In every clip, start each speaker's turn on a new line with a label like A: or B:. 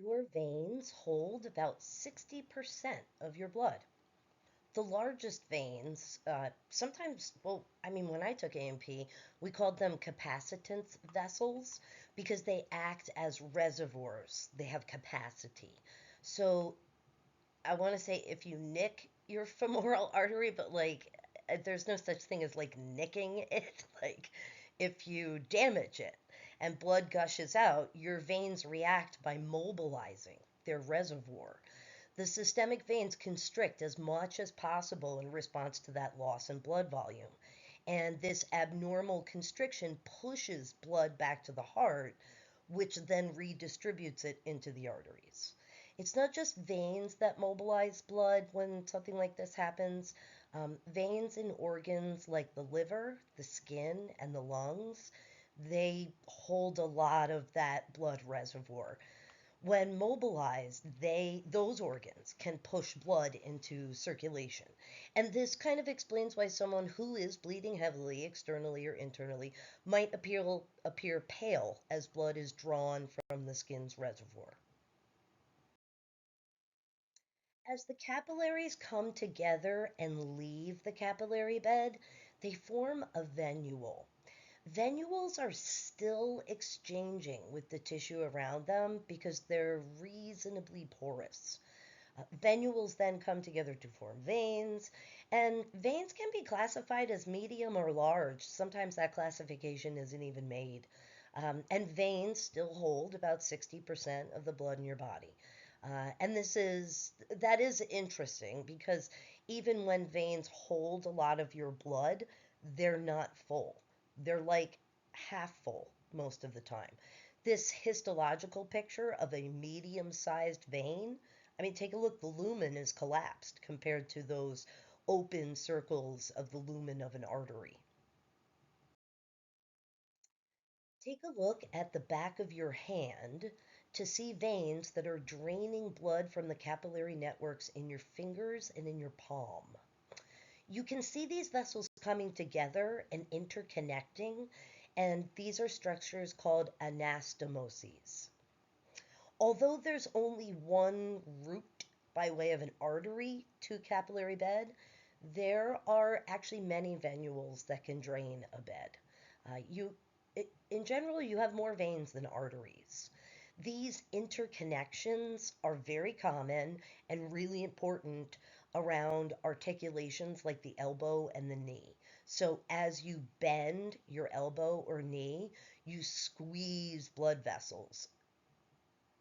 A: Your veins hold about 60% of your blood. The largest veins, sometimes, well, I mean, when I took A&P, we called them capacitance vessels because they act as reservoirs. They have capacity. So I want to say if you nick your femoral artery, but like there's no such thing as like nicking it. Like if you damage it and blood gushes out, your veins react by mobilizing their reservoir. The systemic veins constrict as much as possible in response to that loss in blood volume. And this abnormal constriction pushes blood back to the heart, which then redistributes it into the arteries. It's not just veins that mobilize blood when something like this happens. Veins in organs like the liver, the skin, and the lungs, they hold a lot of that blood reservoir. When mobilized, those organs can push blood into circulation. And this kind of explains why someone who is bleeding heavily, externally or internally, might appear pale as blood is drawn from the skin's reservoir. As the capillaries come together and leave the capillary bed, they form a venule. Venules are still exchanging with the tissue around them because they're reasonably porous. Venules then come together to form veins, and veins can be classified as medium or large. Sometimes that classification isn't even made. And veins still hold about 60% of the blood in your body. And that is interesting because even when veins hold a lot of your blood, they're not full. They're like half full most of the time. This histological picture of a medium-sized vein, I mean, take a look, the lumen is collapsed compared to those open circles of the lumen of an artery. Take a look at the back of your hand to see veins that are draining blood from the capillary networks in your fingers and in your palm. You can see these vessels coming together and interconnecting, and these are structures called anastomoses. Although there's only one route by way of an artery to capillary bed, there are actually many venules that can drain a bed. In general, you have more veins than arteries. These interconnections are very common and really important around articulations like the elbow and the knee. So as you bend your elbow or knee, you squeeze blood vessels,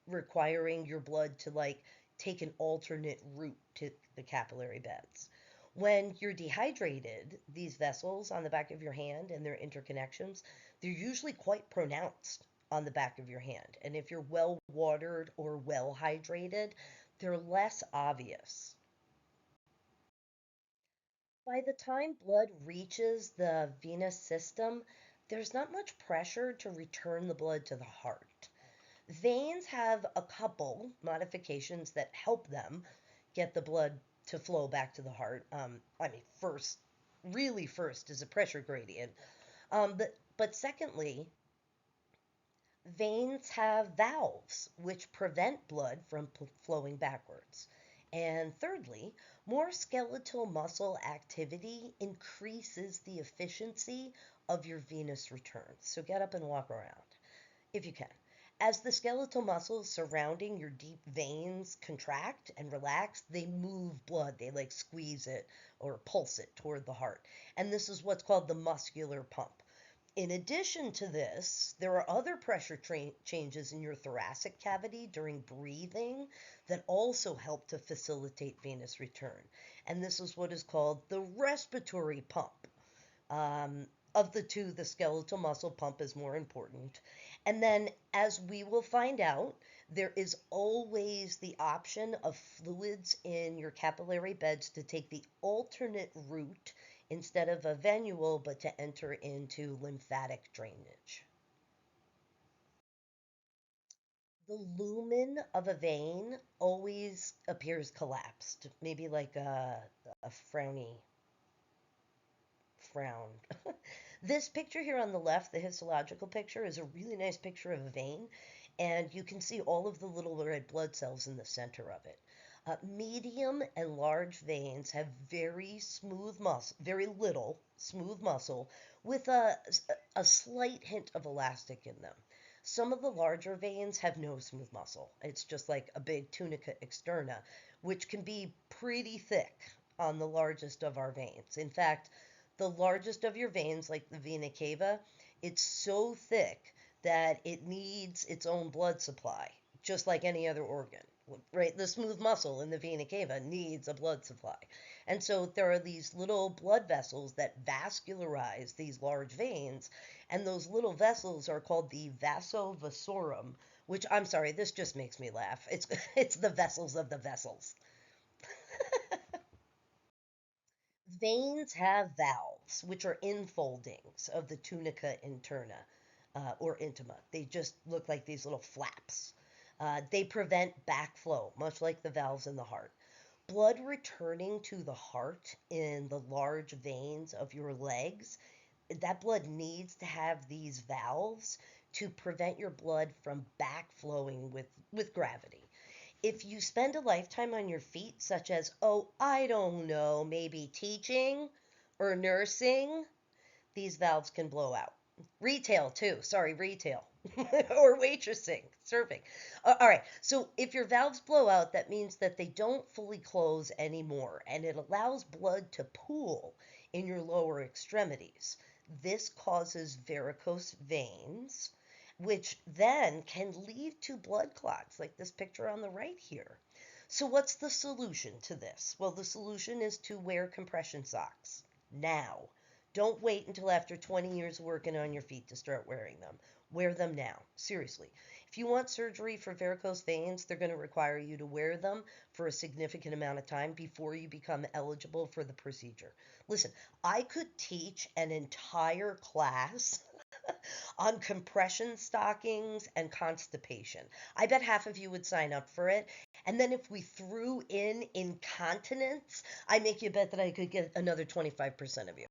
A: requiring your blood to like take an alternate route to the capillary beds. When you're dehydrated, these vessels on the back of your hand and their interconnections, they're usually quite pronounced on the back of your hand. And if you're well watered or well hydrated, they're less obvious. By the time blood reaches the venous system, there's not much pressure to return the blood to the heart. Veins have a couple modifications that help them get the blood to flow back to the heart. I mean, first is a pressure gradient. But secondly, veins have valves which prevent blood from flowing backwards. And thirdly, more skeletal muscle activity increases the efficiency of your venous return. So get up and walk around if you can. As the skeletal muscles surrounding your deep veins contract and relax, they move blood. They like squeeze it or pulse it toward the heart. And this is what's called the muscular pump. In addition to this, there are other pressure changes in your thoracic cavity during breathing that also help to facilitate venous return. And this is what is called the respiratory pump. Of the two, the skeletal muscle pump is more important. And then, as we will find out, there is always the option of fluids in your capillary beds to take the alternate route instead of a venule, but to enter into lymphatic drainage. The lumen of a vein always appears collapsed, maybe like a frowny frown. This picture here on the left, the histological picture, is a really nice picture of a vein. and you can see all of the little red blood cells in the center of it. Medium and large veins have very smooth muscle, very little smooth muscle with a slight hint of elastic in them. Some of the larger veins have no smooth muscle. It's just like a big tunica externa, which can be pretty thick on the largest of our veins. In fact, the largest of your veins, like the vena cava, it's so thick that it needs its own blood supply, just like any other organ, right? The smooth muscle in the vena cava needs a blood supply. And so there are these little blood vessels that vascularize these large veins, and those little vessels are called the vasovassorum, which I'm sorry, this just makes me laugh. It's it's the vessels of the vessels. Veins have valves, which are infoldings of the tunica interna or intima. They just look like these little flaps. They prevent backflow, much like the valves in the heart. Blood returning to the heart in the large veins of your legs, that blood needs to have these valves to prevent your blood from backflowing with gravity. If you spend a lifetime on your feet, such as, oh, I don't know, maybe teaching or nursing, these valves can blow out. Retail, too. Sorry, retail. Or waitressing, serving. All right. So if your valves blow out, that means that they don't fully close anymore, and it allows blood to pool in your lower extremities. This causes varicose veins, which then can lead to blood clots, like this picture on the right here. So, what's the solution to this? Well, the solution is to wear compression socks now. Don't wait until after 20 years working on your feet to start wearing them. Wear them now. Seriously. If you want surgery for varicose veins, they're going to require you to wear them for a significant amount of time before you become eligible for the procedure. Listen, I could teach an entire class on compression stockings and constipation. I bet half of you would sign up for it. And then if we threw in incontinence, I make you bet that I could get another 25% of you.